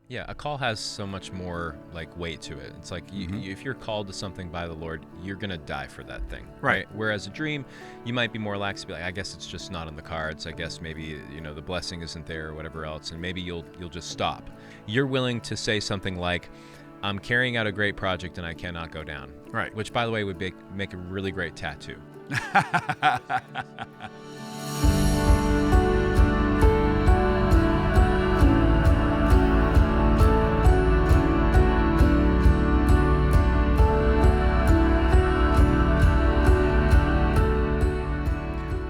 Yeah, a call has so much more like weight to it. It's like if you're called to something by the Lord, you're gonna die for that thing, Right. Whereas a dream, you might be more lax, be like, I guess it's just not in the cards. I guess maybe the blessing isn't there or whatever else, and maybe you'll just stop. You're willing to say something like, I'm carrying out a great project and I cannot go down. Right. Which, by the way, would make a really great tattoo.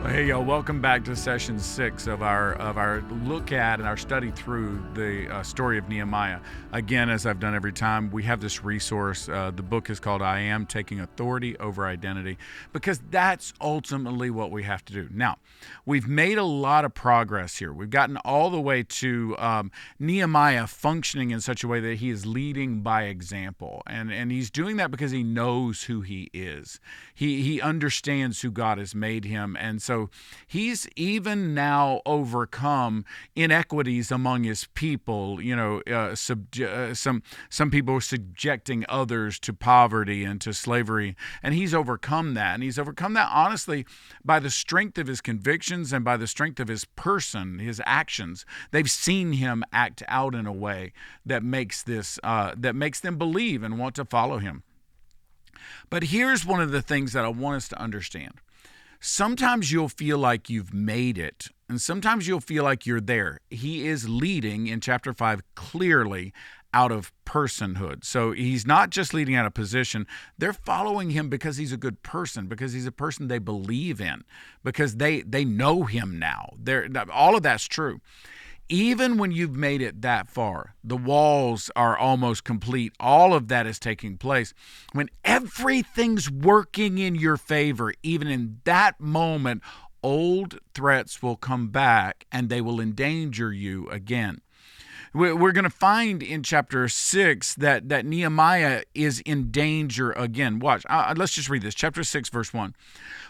Hey, y'all, welcome back to session 6 of our look at and our study through the story of Nehemiah. Again, as I've done every time, we have this resource. The book is called I Am Taking Authority Over Identity, because that's ultimately what we have to do. Now, we've made a lot of progress here. We've gotten all the way to Nehemiah functioning in such a way that he is leading by example. And he's doing that because he knows who he is. He understands who God has made him. And so he's even now overcome inequities among his people. Some people are subjecting others to poverty and to slavery, and he's overcome that. And he's overcome that honestly by the strength of his convictions and by the strength of his person, his actions. They've seen him act out in a way that makes them believe and want to follow him. But here's one of the things that I want us to understand. Sometimes you'll feel like you've made it, and sometimes you'll feel like you're there. He is leading in chapter 5 clearly out of personhood. So he's not just leading out of position. They're following him because he's a good person, because he's a person they believe in, because they know him now. All of that's true. Even when you've made it that far, the walls are almost complete, all of that is taking place. When everything's working in your favor, even in that moment, old threats will come back and they will endanger you again. We're going to find in chapter 6 that Nehemiah is in danger again. Watch, let's just read this. Chapter 6, verse 1.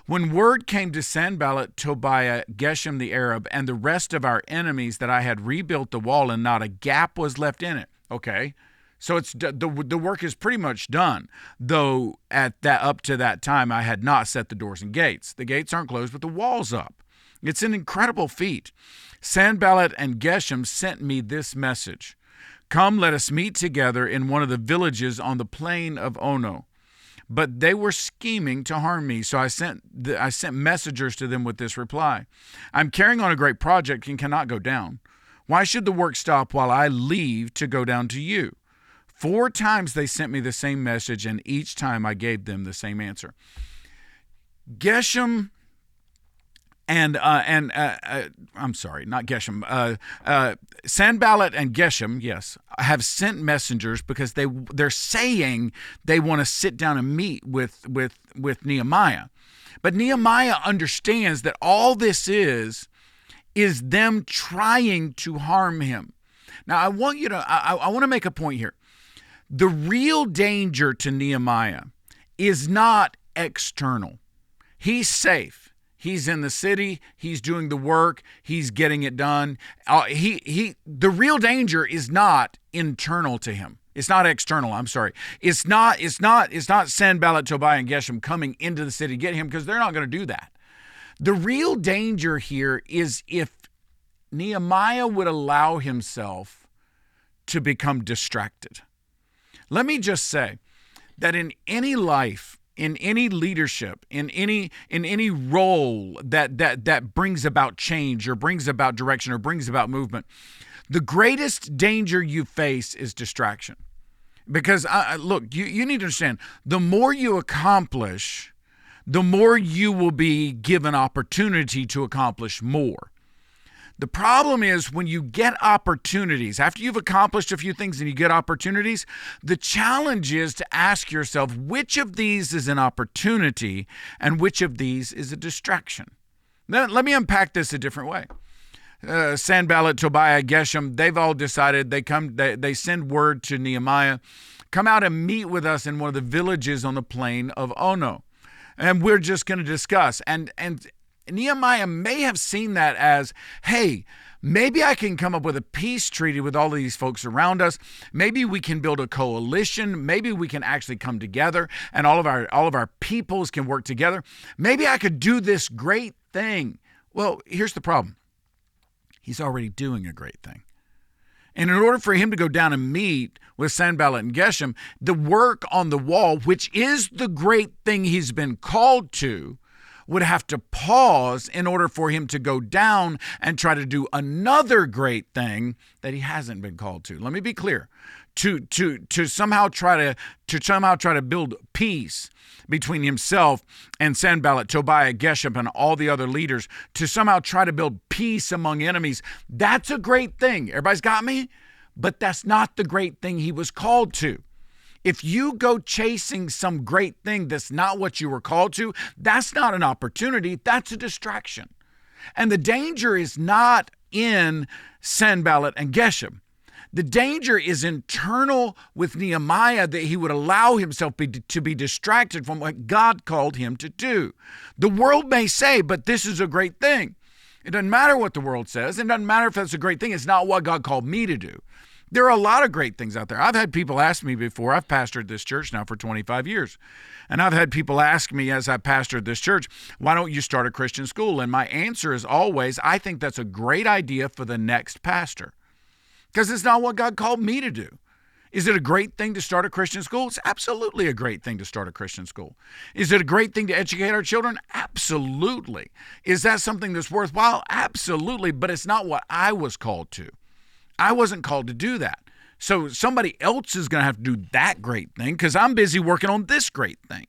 When word came to Sanballat, Tobiah, Geshem the Arab, and the rest of our enemies that I had rebuilt the wall and not a gap was left in it. Okay, so it's the work is pretty much done, though up to that time I had not set the doors and gates. The gates aren't closed, but the wall's up. It's an incredible feat. Sanballat and Geshem sent me this message. Come, let us meet together in one of the villages on the plain of Ono. But they were scheming to harm me, so I sent messengers to them with this reply. I'm carrying on a great project and cannot go down. Why should the work stop while I leave to go down to you? 4 times they sent me the same message, and each time I gave them the same answer. Geshem Sanballat and Geshem, yes, have sent messengers because they're saying they want to sit down and meet with Nehemiah. But Nehemiah understands that all this is them trying to harm him. Now, I want to make a point here. The real danger to Nehemiah is not external. He's safe. He's in the city. He's doing the work. He's getting it done. The real danger is not internal to him. It's not external. I'm sorry. It's not Sanballat, Tobiah, and Geshem coming into the city to get him, because they're not going to do that. The real danger here is if Nehemiah would allow himself to become distracted. Let me just say that in any life, in any leadership, in any role that brings about change or brings about direction or brings about movement, the greatest danger you face is distraction. Because look, you need to understand, the more you accomplish, the more you will be given opportunity to accomplish more. The problem is when you get opportunities, after you've accomplished a few things and you get opportunities, the challenge is to ask yourself, which of these is an opportunity and which of these is a distraction? Now, let me unpack this a different way. Sanballat, Tobiah, Geshem, they've all decided, they send word to Nehemiah, come out and meet with us in one of the villages on the plain of Ono. And we're just going to discuss. And Nehemiah may have seen that as, hey, Maybe I can come up with a peace treaty with all of these folks around us. Maybe we can build a coalition. Maybe we can actually come together and all of our peoples can work together. Maybe I could do this great thing. Well, here's the problem. He's already doing a great thing. And in order for him to go down and meet with Sanballat and Geshem, the work on the wall, which is the great thing he's been called to, would have to pause in order for him to go down and try to do another great thing that he hasn't been called to. Let me be clear. To somehow try to build peace between himself and Sanballat, Tobiah, Geshem, and all the other leaders, to somehow try to build peace among enemies. That's a great thing. Everybody's got me? But that's not the great thing he was called to. If you go chasing some great thing that's not what you were called to, that's not an opportunity, that's a distraction. And the danger is not in Sanballat and Geshem. The danger is internal with Nehemiah, that he would allow himself to be distracted from what God called him to do. The world may say, but this is a great thing. It doesn't matter what the world says. It doesn't matter if that's a great thing. It's not what God called me to do. There are a lot of great things out there. I've had people ask me before. I've pastored this church now for 25 years. And I've had people ask me as I pastored this church, why don't you start a Christian school? And my answer is always, I think that's a great idea for the next pastor. Because it's not what God called me to do. Is it a great thing to start a Christian school? It's absolutely a great thing to start a Christian school. Is it a great thing to educate our children? Absolutely. Is that something that's worthwhile? Absolutely. But it's not what I was called to. I wasn't called to do that. So somebody else is going to have to do that great thing because I'm busy working on this great thing.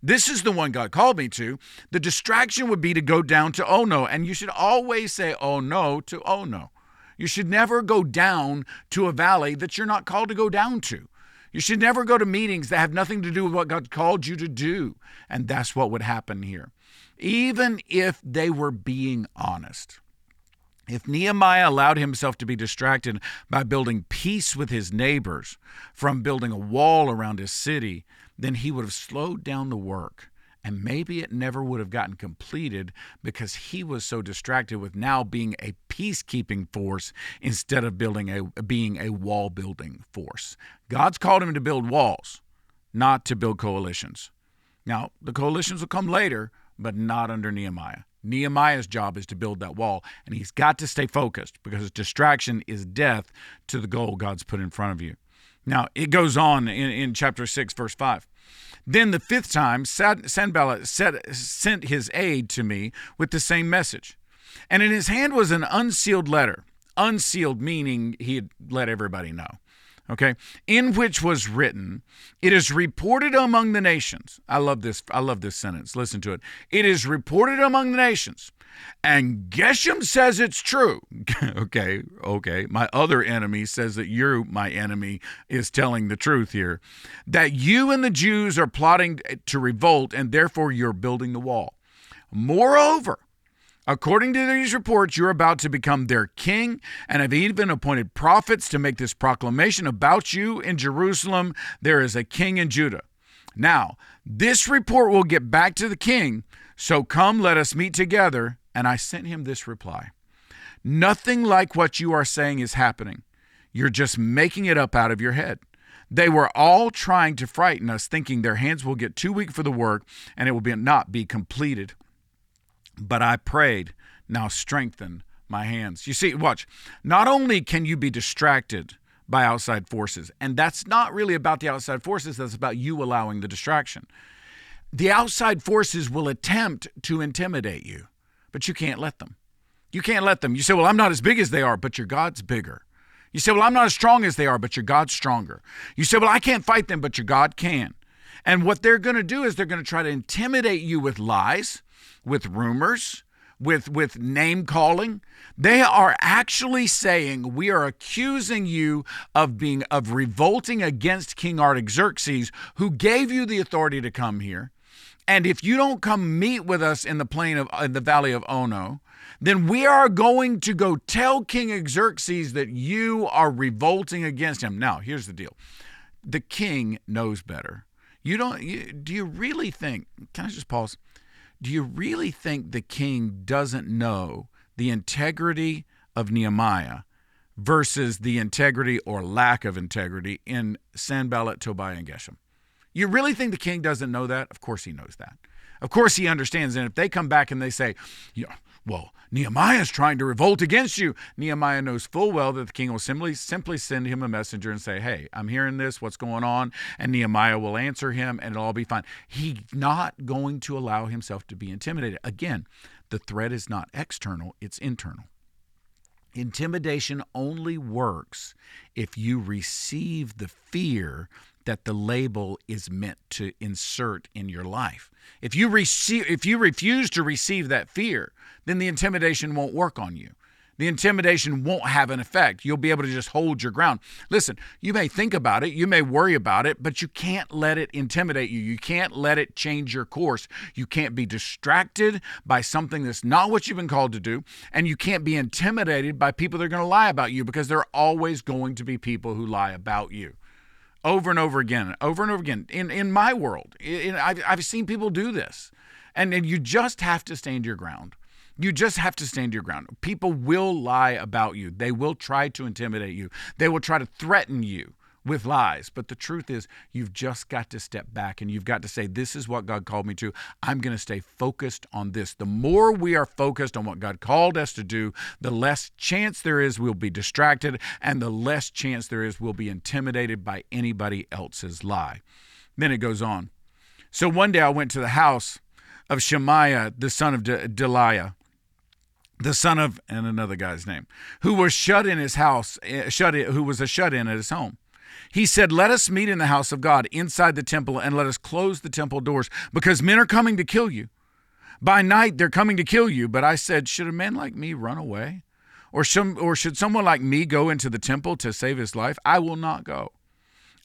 This is the one God called me to. The distraction would be to go down to oh no. And you should always say oh no to oh no. You should never go down to a valley that you're not called to go down to. You should never go to meetings that have nothing to do with what God called you to do. And that's what would happen here. Even if they were being honest. If Nehemiah allowed himself to be distracted by building peace with his neighbors from building a wall around his city, then he would have slowed down the work. And maybe it never would have gotten completed because he was so distracted with now being a peacekeeping force instead of being a wall-building force. God's called him to build walls, not to build coalitions. Now, the coalitions will come later, but not under Nehemiah. Nehemiah's job is to build that wall, and he's got to stay focused because distraction is death to the goal God's put in front of you. Now, it goes on in chapter 6, verse 5. Then the fifth time, Sanballat sent his aide to me with the same message. And in his hand was an unsealed letter. Unsealed meaning he had let everybody know. Okay, in which was written, it is reported among the nations. I love this sentence. Listen to it. It is reported among the nations. And Geshem says it's true. Okay. My other enemy says that my enemy is telling the truth here. That you and the Jews are plotting to revolt, and therefore you're building the wall. Moreover, according to these reports, you're about to become their king and have even appointed prophets to make this proclamation about you in Jerusalem. There is a king in Judah. Now, this report will get back to the king, so come, let us meet together. And I sent him this reply. Nothing like what you are saying is happening. You're just making it up out of your head. They were all trying to frighten us, thinking their hands will get too weak for the work and it will not be completed. But I prayed, now strengthen my hands. You see, watch. Not only can you be distracted by outside forces, and that's not really about the outside forces, that's about you allowing the distraction. The outside forces will attempt to intimidate you. But you can't let them. You can't let them. You say, well, I'm not as big as they are, but your God's bigger. You say, well, I'm not as strong as they are, but your God's stronger. You say, well, I can't fight them, but your God can. And what they're going to do is they're going to try to intimidate you with lies, with rumors, with name calling. They are actually saying, we are accusing you of revolting against King Artaxerxes, who gave you the authority to come here. And if you don't come meet with us in the valley of Ono, then we are going to go tell King Xerxes that you are revolting against him. Now, here's the deal. The king knows better. Do you really think, can I just pause? Do you really think the king doesn't know the integrity of Nehemiah versus the integrity or lack of integrity in Sanballat, Tobiah, and Geshem. You really think the king doesn't know that? Of course he knows that. Of course he understands. And if they come back and they say, well, Nehemiah's trying to revolt against you, Nehemiah knows full well that the king will simply send him a messenger and say, hey, I'm hearing this, what's going on? And Nehemiah will answer him and it'll all be fine. He's not going to allow himself to be intimidated. Again, the threat is not external, it's internal. Intimidation only works if you receive the fear that the label is meant to insert in your life. If you refuse to receive that fear, then the intimidation won't work on you. The intimidation won't have an effect. You'll be able to just hold your ground. Listen, you may think about it, you may worry about it, but you can't let it intimidate you. You can't let it change your course. You can't be distracted by something that's not what you've been called to do, and you can't be intimidated by people that are going to lie about you, because there are always going to be people who lie about you. Over and over again. In my world, I've seen people do this. And you just have to stand your ground. You just have to stand your ground. People will lie about you. They will try to intimidate you. They will try to threaten you with lies. But the truth is, you've just got to step back and you've got to say, this is what God called me to. I'm going to stay focused on this. The more we are focused on what God called us to do, the less chance there is we'll be distracted, and the less chance there is we'll be intimidated by anybody else's lie. Then it goes on. So one day I went to the house of Shemaiah, the son of Deliah, the son of, and another guy's name, who was who was a shut-in at his home. He said, let us meet in the house of God inside the temple, and let us close the temple doors, because men are coming to kill you. By night, they're coming to kill you. But I said, should a man like me run away? Or should someone like me go into the temple to save his life? I will not go.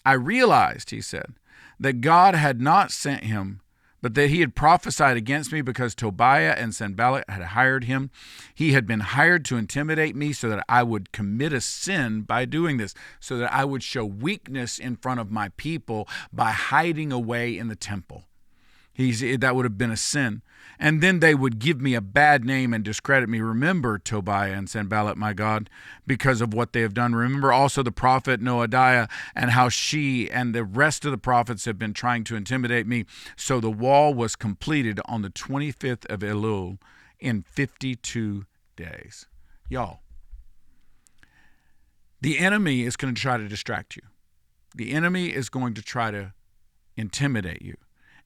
I realized, he said, that God had not sent him, but that he had prophesied against me because Tobiah and Sanballat had hired him. He had been hired to intimidate me so that I would commit a sin by doing this, so that I would show weakness in front of my people by hiding away in the temple. That would have been a sin. And then they would give me a bad name and discredit me. Remember Tobiah and Sanballat, my God, because of what they have done. Remember also the prophet Noadiah, and how she and the rest of the prophets have been trying to intimidate me. So the wall was completed on the 25th of Elul in 52 days. Y'all, the enemy is going to try to distract you. The enemy is going to try to intimidate you.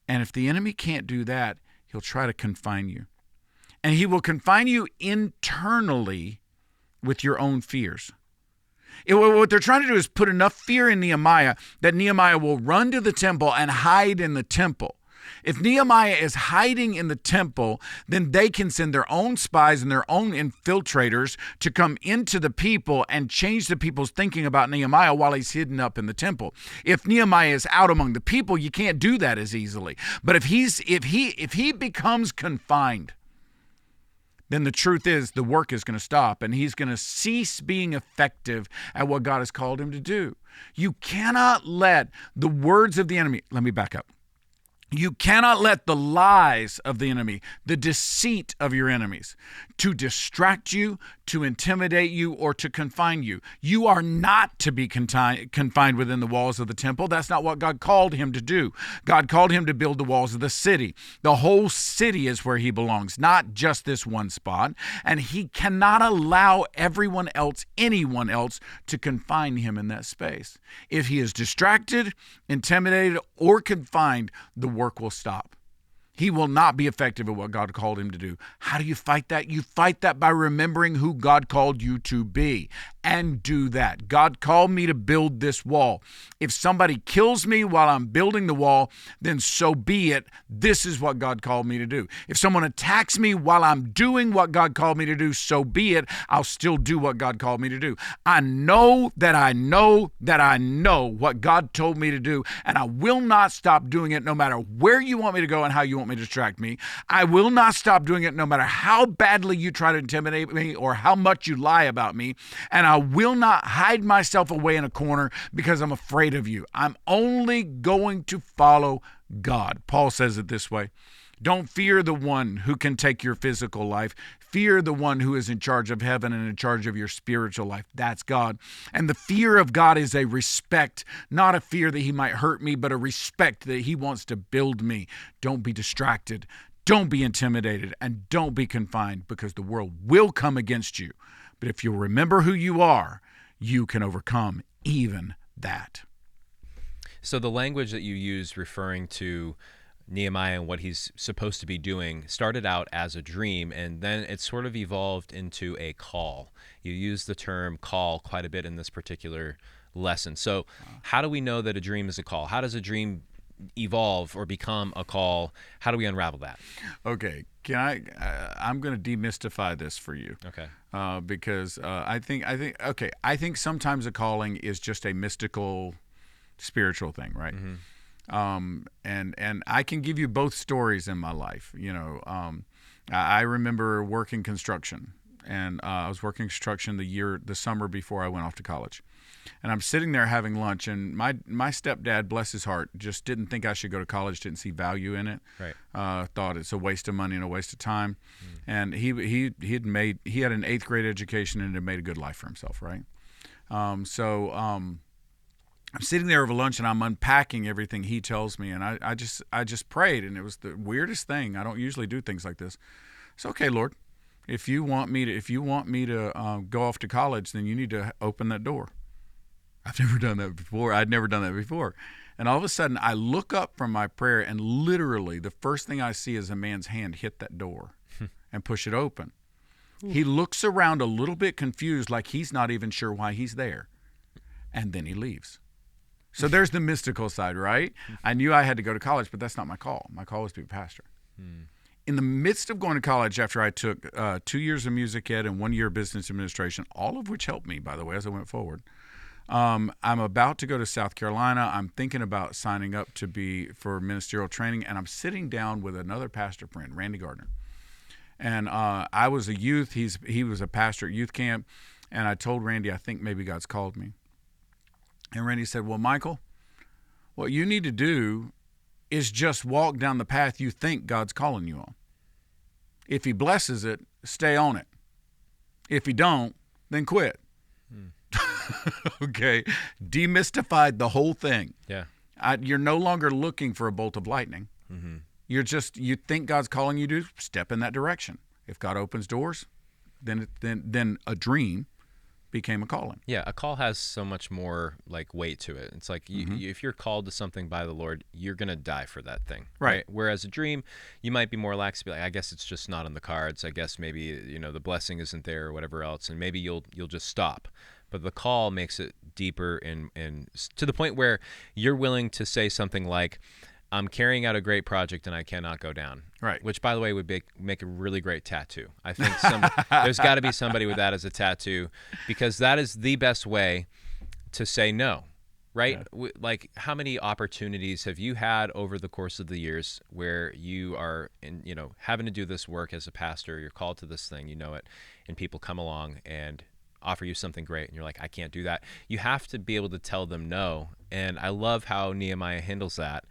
And if the enemy can't do that, he'll try to confine you. And he will confine you internally with your own fears. What they're trying to do is put enough fear in Nehemiah that Nehemiah will run to the temple and hide in the temple. If Nehemiah is hiding in the temple, then they can send their own spies and their own infiltrators to come into the people and change the people's thinking about Nehemiah while he's hidden up in the temple. If Nehemiah is out among the people, you can't do that as easily. But if he becomes confined, then the truth is the work is going to stop, and he's going to cease being effective at what God has called him to do. You cannot let the words of the enemy, let me back up. You cannot let the lies of the enemy, the deceit of your enemies, to distract you, to intimidate you, or to confine you. You are not to be confined within the walls of the temple. That's not what God called him to do. God called him to build the walls of the city. The whole city is where he belongs, not just this one spot. And he cannot allow anyone else, to confine him in that space. If he is distracted, intimidated, or confined, the work will stop. He will not be effective at what God called him to do. How do you fight that? You fight that by remembering who God called you to be, and do that. God called me to build this wall. If somebody kills me while I'm building the wall, then so be it. This is what God called me to do. If someone attacks me while I'm doing what God called me to do, so be it. I'll still do what God called me to do. I know that I know what God told me to do, and I will not stop doing it no matter where you want me to go and how you want me to distract me. I will not stop doing it no matter how badly you try to intimidate me or how much you lie about me. And I will not hide myself away in a corner because I'm afraid of you. I'm only going to follow God. Paul says it this way. Don't fear the one who can take your physical life. Fear the one who is in charge of heaven and in charge of your spiritual life. That's God. And the fear of God is a respect, not a fear that he might hurt me, but a respect that he wants to build me. Don't be distracted. Don't be intimidated, and don't be confined, because the world will come against you. But if you'll remember who you are, you can overcome even that. So the language that you use referring to Nehemiah and what he's supposed to be doing started out as a dream, and then it sort of evolved into a call. You use the term call quite a bit in this particular lesson. So how do we know that a dream is a call? How does a dream evolve or become a call? How do we unravel that? Okay, I'm going to demystify this for you. Okay. Because I think sometimes a calling is just a mystical, spiritual thing, right? Mm-hmm. And I can give you both stories in my life. I remember working construction, and I was working construction the summer before I went off to college. And I'm sitting there having lunch, and my stepdad, bless his heart, just didn't think I should go to college, didn't see value in it. Right. Thought it's a waste of money and a waste of time. And he had an 8th grade education and had made a good life for himself, right? So I'm sitting there over lunch, and I'm unpacking everything he tells me, and I just prayed, and it was the weirdest thing. I don't usually do things like this. So, okay, Lord, if you want me to go off to college, then you need to open that door. I've never done that before. I'd never done that before. And all of a sudden, I look up from my prayer, and literally the first thing I see is a man's hand hit that door and push it open. Ooh. He looks around a little bit confused, like he's not even sure why he's there. And then he leaves. So there's the mystical side, right? I knew I had to go to college, but that's not my call. My call was to be a pastor. In the midst of going to college, after I took 2 years of music ed and 1 year of business administration, all of which helped me, by the way, as I went forward, I'm about to go to South Carolina. I'm thinking about signing up for ministerial training, and I'm sitting down with another pastor friend, Randy Gardner. And I was a youth. He was a pastor at youth camp, and I told Randy, I think maybe God's called me. And Randy said, well, Michael, what you need to do is just walk down the path you think God's calling you on. If he blesses it, stay on it. If he don't, then quit. Okay, demystified the whole thing. Yeah, you're no longer looking for a bolt of lightning. Mm-hmm. You think God's calling you to step in that direction. If God opens doors, then a dream became a calling. Yeah, a call has so much more like weight to it. It's like if you're called to something by the Lord, you're gonna die for that thing, right? Whereas a dream, you might be more lax, be like, I guess it's just not in the cards. I guess maybe the blessing isn't there or whatever else, and maybe you'll just stop. But the call makes it deeper and to the point where you're willing to say something like, I'm carrying out a great project and I cannot go down. Right. Which, by the way, would make a really great tattoo. I think there's got to be somebody with that as a tattoo, because that is the best way to say no, right? Yeah. Like, how many opportunities have you had over the course of the years where you are having to do this work as a pastor, you're called to this thing, it, and people come along and offer you something great, and you're like, I can't do that. You have to be able to tell them no. And I love how Nehemiah handles that.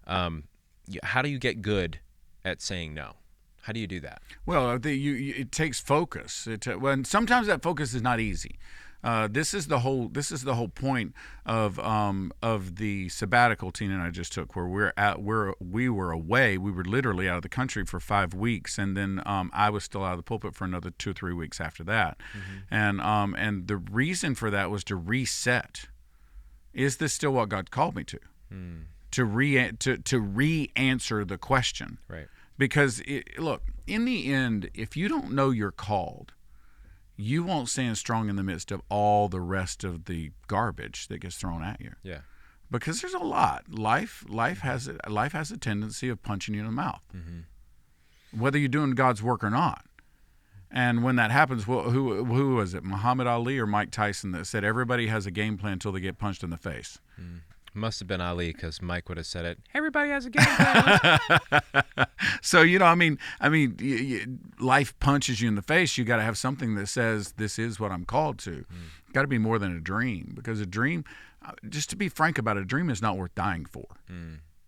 How do you get good at saying no? How do you do that? Well, it takes focus. And sometimes that focus is not easy. This is the whole point of the sabbatical Tina and I just took, where we were away. We were literally out of the country for 5 weeks, and then I was still out of the pulpit for another 2 or 3 weeks after that. Mm-hmm. And the reason for that was to reset. Is this still what God called me to? To re-answer the question. Right. Because look, in the end, if you don't know you're called, you won't stand strong in the midst of all the rest of the garbage that gets thrown at you. Yeah. Because there's a lot. Life has a tendency of punching you in the mouth. Mm-hmm. Whether you're doing God's work or not. And when that happens, who was it? Muhammad Ali or Mike Tyson that said everybody has a game plan until they get punched in the face? Must have been Ali, because Mike would have said it. Everybody has a game plan. So, life punches you in the face. You got to have something that says, this is what I'm called to. Got to be more than a dream, because a dream, just to be frank about it, a dream is not worth dying for.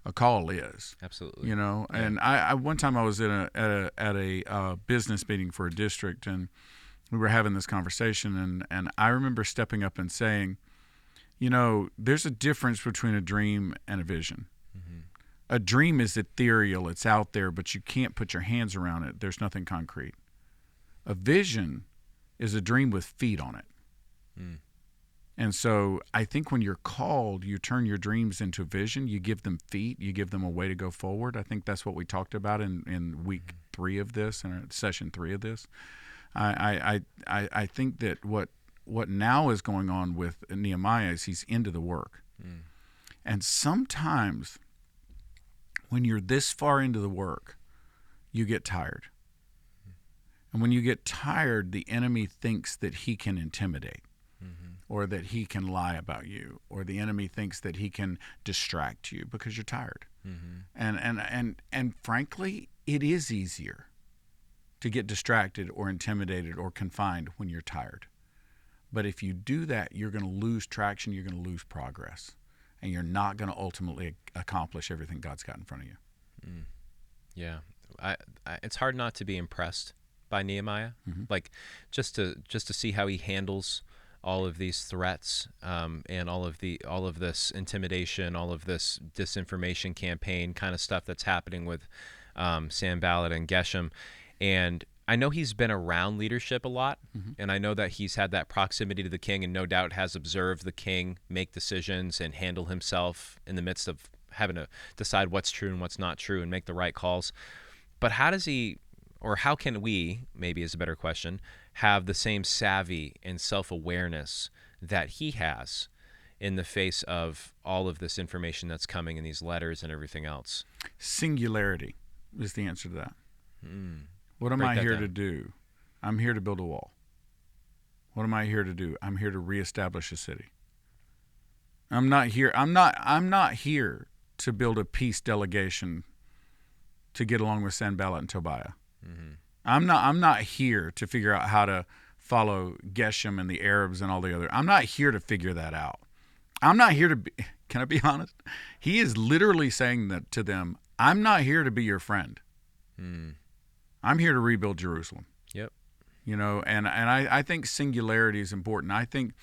a call is. Absolutely. You know, Yeah. and I one time I was at a business meeting for a district, and we were having this conversation, and I remember stepping up and saying, you know, there's a difference between a dream and a vision. Mm-hmm. A dream is ethereal, it's out there, but you can't put your hands around it. There's nothing concrete. A vision is a dream with feet on it. Mm. And so I think when you're called, you turn your dreams into vision. You give them feet. You give them a way to go forward. I think that's what we talked about in week 3 of this, and session 3 of this. I think that what now is going on with Nehemiah is he's into the work. Mm. And sometimes when you're this far into the work, you get tired. And when you get tired, the enemy thinks that he can intimidate. Mm-hmm. Or that he can lie about you, or the enemy thinks that he can distract you because you're tired. Mm-hmm. And frankly, it is easier to get distracted or intimidated or confined when you're tired. But if you do that, you're going to lose traction, you're going to lose progress, and you're not going to ultimately accomplish everything God's got in front of you. Mm. Yeah, it's hard not to be impressed by Nehemiah, mm-hmm. like just to see how he handles all of these threats, and all of this intimidation, all of this disinformation campaign kind of stuff that's happening with Sanballat and Geshem. And I know he's been around leadership a lot, mm-hmm. and I know that he's had that proximity to the king, and no doubt has observed the king make decisions and handle himself in the midst of having to decide what's true and what's not true and make the right calls. But how does he, or how can we, maybe is a better question, have the same savvy and self-awareness that he has in the face of all of this information that's coming in these letters and everything else? Singularity is the answer to that. Mm. What am I here to do? I'm here to build a wall. What am I here to do? I'm here to reestablish a city. I'm not here to build a peace delegation to get along with Sanballat and Tobiah. Mm-hmm. I'm not here to figure out how to follow Geshem and the Arabs and all the other. I'm not here to figure that out. I'm not here to be, can I be honest? He is literally saying that to them, I'm not here to be your friend. Mm. I'm here to rebuild Jerusalem. Yep. You know, and I think singularity is important. I think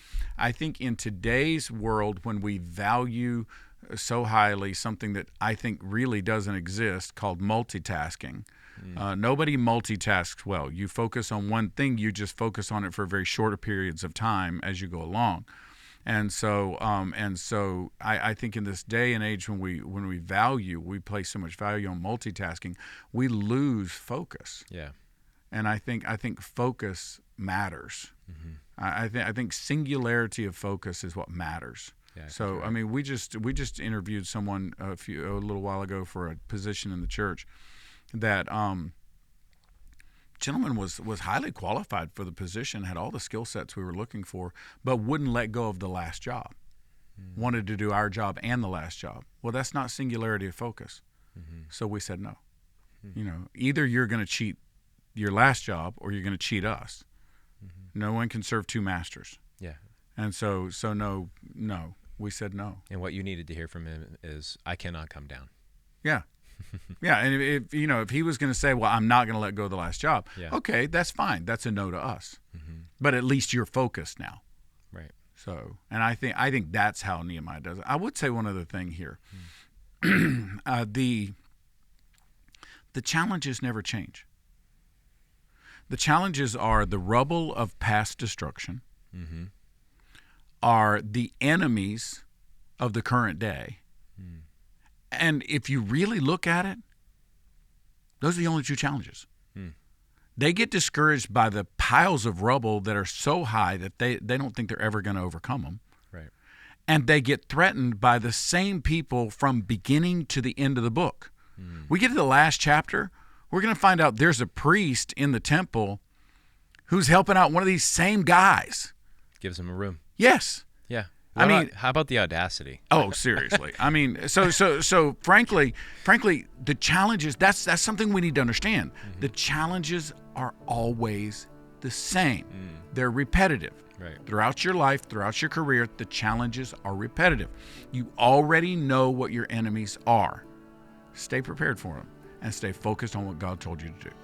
in today's world, when we value so highly something that I think really doesn't exist called multitasking, nobody multitasks well. You focus on one thing, you just focus on it for very short periods of time as you go along. And so I think in this day and age when we place so much value on multitasking, we lose focus. Yeah. And I think focus matters. Mm-hmm. I think singularity of focus is what matters. Yeah, so right. I mean, we just interviewed someone a little while ago for a position in the church. That gentleman was highly qualified for the position, had all the skill sets we were looking for, but wouldn't let go of the last job. Mm-hmm. Wanted to do our job and the last job. Well, that's not singularity of focus. Mm-hmm. So we said no. Mm-hmm. You know, either you're going to cheat your last job or you're going to cheat us. Mm-hmm. No one can serve two masters. Yeah. And so no, we said no. And what you needed to hear from him is, I cannot come down. Yeah. Yeah, and if he was going to say, well, I'm not going to let go of the last job, okay, that's fine. That's a no to us. Mm-hmm. But at least you're focused now. Right. So, and I think that's how Nehemiah does it. I would say one other thing here. The challenges never change. The challenges are the rubble of past destruction, mm-hmm. are the enemies of the current day. Mm. And if you really look at it, those are the only two challenges. Mm. They get discouraged by the piles of rubble that are so high that they don't think they're ever going to overcome them. Right. And they get threatened by the same people from beginning to the end of the book. Mm. We get to the last chapter, we're going to find out there's a priest in the temple who's helping out one of these same guys. Gives him a room. Yes. Yeah. I mean, how about the audacity? Oh, seriously. I mean, so frankly, the challenges, that's something we need to understand. Mm-hmm. The challenges are always the same. Mm. They're repetitive. Right. Throughout your life, throughout your career, the challenges are repetitive. You already know what your enemies are. stay prepared for them, and stay focused on what God told you to do.